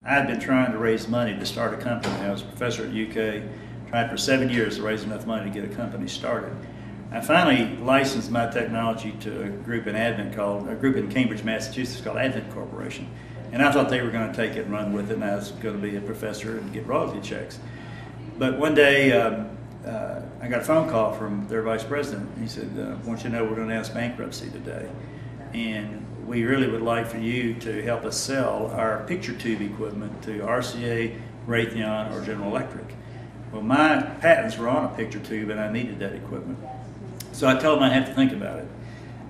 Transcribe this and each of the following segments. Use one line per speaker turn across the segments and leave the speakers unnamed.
I had been trying to raise money to start a company. I was a professor at UK, tried for 7 years to raise enough money to get a company started. I finally licensed my technology to a group in Cambridge, Massachusetts called Advent Corporation. And I thought they were going to take it and run with it, and I was going to be a professor and get royalty checks. But one day, I got a phone call from their vice president. He said, I want you to know we're going to announce bankruptcy today. And we really would like for you to help us sell our picture tube equipment to RCA, Raytheon, or General Electric. Well, my patents were on a picture tube and I needed that equipment. So I told him I'd have to think about it.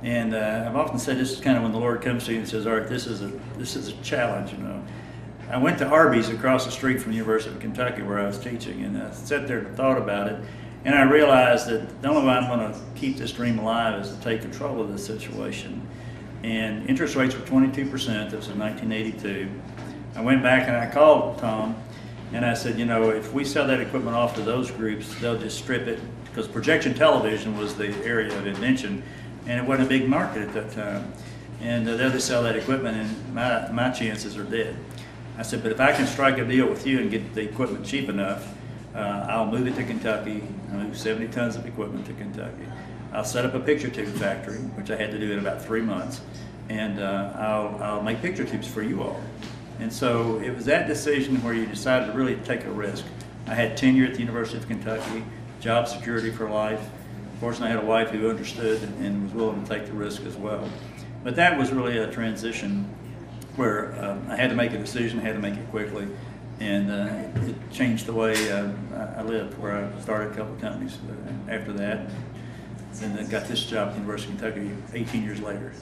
And I've often said this is kind of when the Lord comes to you and says, all right, this is a challenge, you know. I went to Arby's across the street from the University of Kentucky where I was teaching, and I sat there and thought about it. And I realized that the only way I'm going to keep this dream alive is to take control of this situation. And interest rates were 22%, this was in 1982. I went back and I called Tom and I said, you know, if we sell that equipment off to those groups, they'll just strip it, because projection television was the area of invention and it wasn't a big market at that time. And they'll just sell that equipment and my chances are dead. I said, but if I can strike a deal with you and get the equipment cheap enough, I'll move it to Kentucky. I'll move 70 tons of equipment to Kentucky. I'll set up a picture tube factory, which I had to do in about 3 months, and I'll make picture tubes for you all. And so it was that decision where you decided to really take a risk. I had tenure at the University of Kentucky, job security for life. Fortunately, I had a wife who understood and was willing to take the risk as well. But that was really a transition where I had to make a decision, I had to make it quickly, and it changed the way I lived, where I started a couple of companies after that. And then got this job at the University of Kentucky 18 years later.